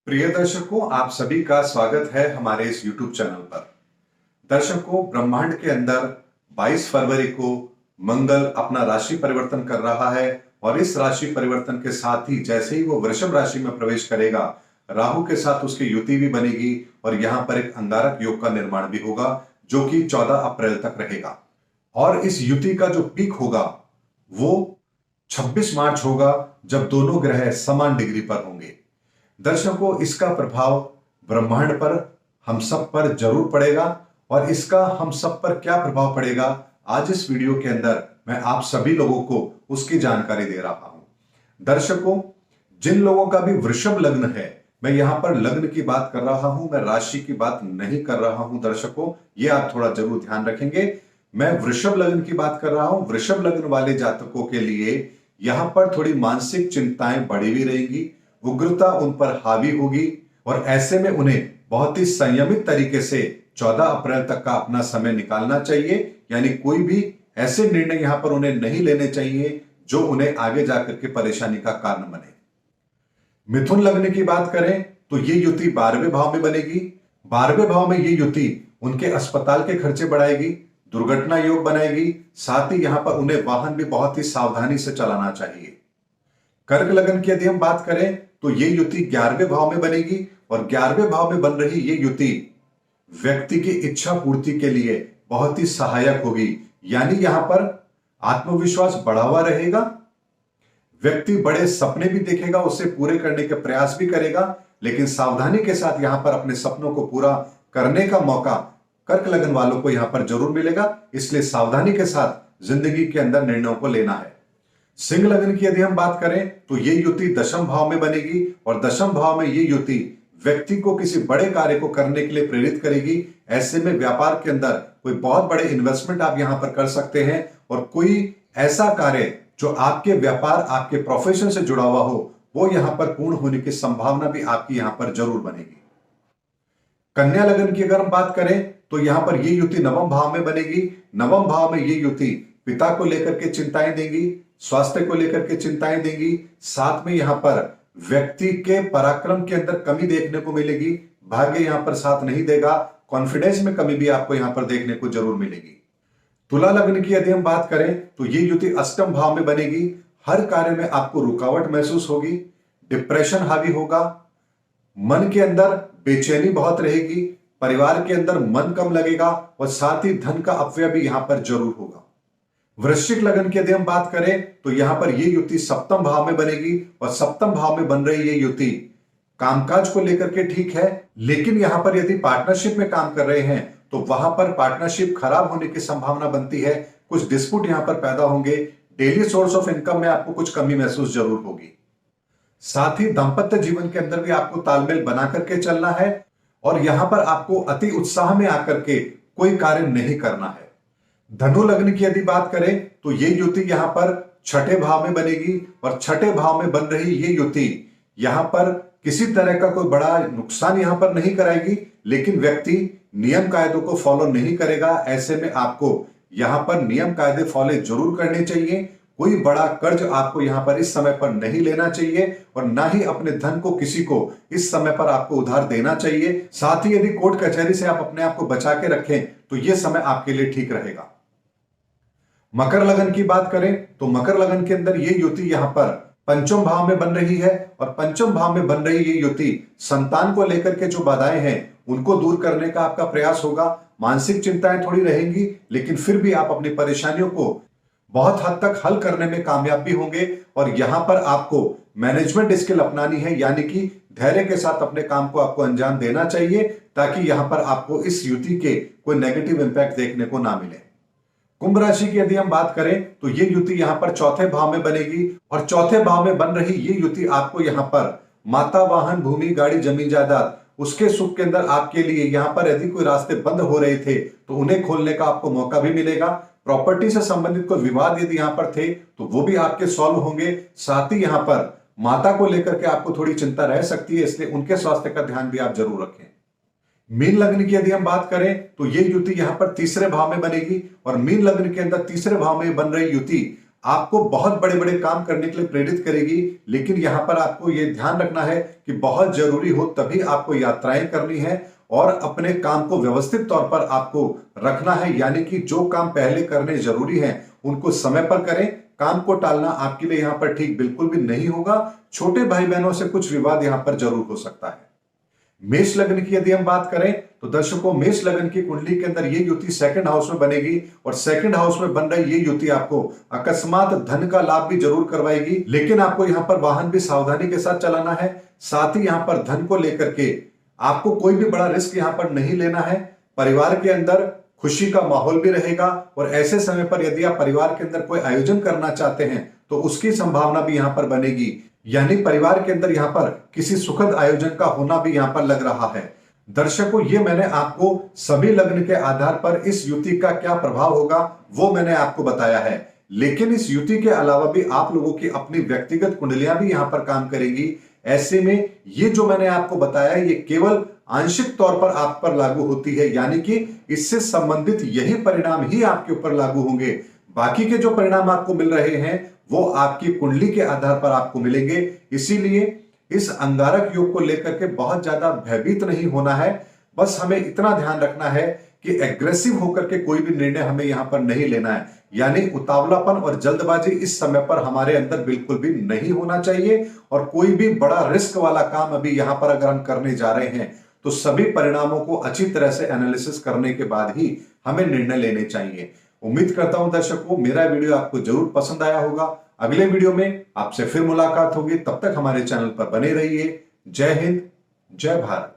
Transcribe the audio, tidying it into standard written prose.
प्रिय दर्शकों, आप सभी का स्वागत है हमारे इस YouTube चैनल पर। दर्शकों, ब्रह्मांड के अंदर 22 फरवरी को मंगल अपना राशि परिवर्तन कर रहा है और इस राशि परिवर्तन के साथ ही जैसे ही वो वृषभ राशि में प्रवेश करेगा, राहु के साथ उसकी युति भी बनेगी और यहां पर एक अंगारक योग का निर्माण भी होगा जो कि 14 अप्रैल तक रहेगा। और इस युति का जो पीक होगा वो 26 मार्च होगा, जब दोनों ग्रह समान डिग्री पर होंगे। दर्शकों, इसका प्रभाव ब्रह्मांड पर हम सब पर जरूर पड़ेगा और इसका हम सब पर क्या प्रभाव पड़ेगा, आज इस वीडियो के अंदर मैं आप सभी लोगों को उसकी जानकारी दे रहा हूं। दर्शकों, जिन लोगों का भी वृषभ लग्न है, मैं यहां पर लग्न की बात कर रहा हूं, मैं राशि की बात नहीं कर रहा हूं। दर्शकों, ये आप थोड़ा जरूर ध्यान रखेंगे। मैं वृषभ लग्न की बात कर रहा हूं। वृषभ लग्न वाले जातकों के लिए यहां पर थोड़ी मानसिक चिंताएं बढ़ी हुई रहेंगी, उग्रता उन पर हावी होगी और ऐसे में उन्हें बहुत ही संयमित तरीके से 14 अप्रैल तक का अपना समय निकालना चाहिए। यानी कोई भी ऐसे निर्णय यहां पर उन्हें नहीं लेने चाहिए जो उन्हें आगे जाकर के परेशानी का कारण बने। मिथुन लग्न की बात करें तो ये युति 12वें भाव में बनेगी। 12वें भाव में ये युति उनके अस्पताल के खर्चे बढ़ाएगी, दुर्घटना योग बनाएगी, साथ ही यहां पर उन्हें वाहन भी बहुत ही सावधानी से चलाना चाहिए। कर्क लग्न की यदि हम बात करें तो ये युति 11वें भाव में बनेगी और 11वें भाव में बन रही ये युति व्यक्ति की इच्छा पूर्ति के लिए बहुत ही सहायक होगी। यानी यहां पर आत्मविश्वास बढ़ा हुआ रहेगा, व्यक्ति बड़े सपने भी देखेगा, उसे पूरे करने के प्रयास भी करेगा, लेकिन सावधानी के साथ यहां पर अपने सपनों को पूरा करने का मौका कर्क लग्न वालों को यहां पर जरूर मिलेगा। इसलिए सावधानी के साथ जिंदगी के अंदर निर्णयों को लेना है। सिंह लग्न की यदि हम बात करें तो ये युति 10वें भाव में बनेगी और 10वें भाव में ये युति व्यक्ति को किसी बड़े कार्य को करने के लिए प्रेरित करेगी। ऐसे में व्यापार के अंदर कोई बहुत बड़े इन्वेस्टमेंट आप यहां पर कर सकते हैं और कोई ऐसा कार्य जो आपके व्यापार, आपके प्रोफेशन से जुड़ा हुआ हो, वो यहां पर पूर्ण होने की संभावना भी आपकी यहां पर जरूर बनेगी। कन्या लग्न की अगर हम बात करें तो यहां पर ये युति 9वें भाव में बनेगी। 9वें भाव में ये युति पिता को लेकर के चिंताएं देंगी, स्वास्थ्य को लेकर के चिंताएं देंगी, साथ में यहां पर व्यक्ति के पराक्रम के अंदर कमी देखने को मिलेगी, भाग्य यहां पर साथ नहीं देगा, कॉन्फिडेंस में कमी भी आपको यहां पर देखने को जरूर मिलेगी। तुला लग्न की यदि हम बात करें तो ये युति 8वें भाव में बनेगी। हर कार्य में आपको रुकावट महसूस होगी, डिप्रेशन हावी होगा, मन के अंदर बेचैनी बहुत रहेगी, परिवार के अंदर मन कम लगेगा और साथ ही धन का अपव्यय भी यहां पर जरूर होगा। वृश्चिक लग्न की यदि हम बात करें तो यहां पर ये युति 7वें भाव में बनेगी और 7वें भाव में बन रही ये युति कामकाज को लेकर के ठीक है, लेकिन यहां पर यदि पार्टनरशिप में काम कर रहे हैं तो वहां पर पार्टनरशिप खराब होने की संभावना बनती है। कुछ डिस्प्यूट यहां पर पैदा होंगे, डेली सोर्स ऑफ इनकम में आपको कुछ कमी महसूस जरूर होगी। साथ ही दांपत्य जीवन के अंदर भी आपको तालमेल बना करके चलना है और यहां पर आपको अति उत्साह में आकर के कोई कार्य नहीं करना है। धनु लग्न की यदि बात करें तो ये युति यहां पर 6ठे भाव में बनेगी और 6ठे भाव में बन रही ये युति यहां पर किसी तरह का कोई बड़ा नुकसान यहां पर नहीं कराएगी, लेकिन व्यक्ति नियम कायदों को फॉलो नहीं करेगा। ऐसे में आपको यहां पर नियम कायदे फॉलो जरूर करने चाहिए। कोई बड़ा कर्ज आपको यहां पर इस समय पर नहीं लेना चाहिए और ना ही अपने धन को किसी को इस समय पर आपको उधार देना चाहिए। साथ ही यदि कोर्ट कचहरी से आप अपने आप को बचा के रखें तो यह समय आपके लिए ठीक रहेगा। मकर लगन की बात करें तो मकर लगन के अंदर ये युति यहां पर 5वें भाव में बन रही है और 5वें भाव में बन रही ये युति संतान को लेकर के जो बाधाएं हैं उनको दूर करने का आपका प्रयास होगा। मानसिक चिंताएं थोड़ी रहेंगी, लेकिन फिर भी आप अपनी परेशानियों को बहुत हद तक हल करने में कामयाब भी होंगे और यहां पर आपको मैनेजमेंट स्किल अपनानी है, यानी कि धैर्य के साथ अपने काम को आपको अंजाम देना चाहिए ताकि यहां पर आपको इस युति के कोई नेगेटिव इंपैक्ट देखने को ना मिले। कुंभ राशि की यदि हम बात करें तो ये युति यहां पर 4थे भाव में बनेगी और 4थे भाव में बन रही ये युति आपको यहां पर माता, वाहन, भूमि, गाड़ी, जमीन जायदाद उसके सुख के अंदर आपके लिए यहां पर यदि कोई रास्ते बंद हो रहे थे तो उन्हें खोलने का आपको मौका भी मिलेगा। प्रॉपर्टी से संबंधित कोई विवाद यदि यहां पर थे तो वो भी आपके सॉल्व होंगे। साथ ही यहां पर माता को लेकर के आपको थोड़ी चिंता रह सकती है, इसलिए उनके स्वास्थ्य का ध्यान भी आप जरूर रखें। मीन लग्न की यदि हम बात करें तो ये युति यहां पर 3रे भाव में बनेगी और मीन लग्न के अंदर 3रे भाव में बन रही युति आपको बहुत बड़े बड़े काम करने के लिए प्रेरित करेगी, लेकिन यहां पर आपको यह ध्यान रखना है कि बहुत जरूरी हो तभी आपको यात्राएं करनी है और अपने काम को व्यवस्थित तौर पर आपको रखना है। यानी कि जो काम पहले करने जरूरी हैं उनको समय पर करें। काम को टालना आपके लिए यहां पर ठीक बिल्कुल भी नहीं होगा। छोटे भाई बहनों से कुछ विवाद यहां पर जरूर हो सकता है। मेष लग्न की यदि हम बात करें तो दर्शकों, मेष लग्न की कुंडली के अंदर ये युति सेकंड हाउस में बनेगी और सेकंड हाउस में बन रही ये युति आपको अकस्मात धन का लाभ भी जरूर करवाएगी, लेकिन आपको यहां पर वाहन भी सावधानी के साथ चलाना है। साथ ही यहां पर धन को लेकर के आपको कोई भी बड़ा रिस्क यहां पर नहीं लेना है। परिवार के अंदर खुशी का माहौल भी रहेगा और ऐसे समय पर यदि आप परिवार के अंदर कोई आयोजन करना चाहते हैं तो उसकी संभावना भी यहां पर बनेगी। यानी परिवार के अंदर यहां पर किसी सुखद आयोजन का होना भी यहां पर लग रहा है। दर्शकों, ये मैंने आपको सभी लग्न के आधार पर इस युति का क्या प्रभाव होगा वो मैंने आपको बताया है, लेकिन इस युति के अलावा भी आप लोगों की अपनी व्यक्तिगत कुंडलियां भी यहां पर काम करेंगी। ऐसे में ये जो मैंने आपको बताया ये केवल आंशिक तौर पर आप पर लागू होती है, यानी कि इससे संबंधित यही परिणाम ही आपके ऊपर लागू होंगे। बाकी के जो परिणाम आपको मिल रहे हैं वो आपकी कुंडली के आधार पर आपको मिलेंगे। इसीलिए इस अंगारक योग को लेकर के बहुत ज्यादा भयभीत नहीं होना है। बस हमें इतना ध्यान रखना है कि एग्रेसिव होकर के कोई भी निर्णय हमें यहां पर नहीं लेना है। यानी उतावलापन और जल्दबाजी इस समय पर हमारे अंदर बिल्कुल भी नहीं होना चाहिए और कोई भी बड़ा रिस्क वाला काम अभी यहां पर अगर हम करने जा रहे हैं तो सभी परिणामों को अच्छी तरह से एनालिसिस करने के बाद ही हमें निर्णय लेने चाहिए। उम्मीद करता हूं दर्शकों मेरा वीडियो आपको जरूर पसंद आया होगा। अगले वीडियो में आपसे फिर मुलाकात होगी, तब तक हमारे चैनल पर बने रहिए। जय हिंद, जय भारत।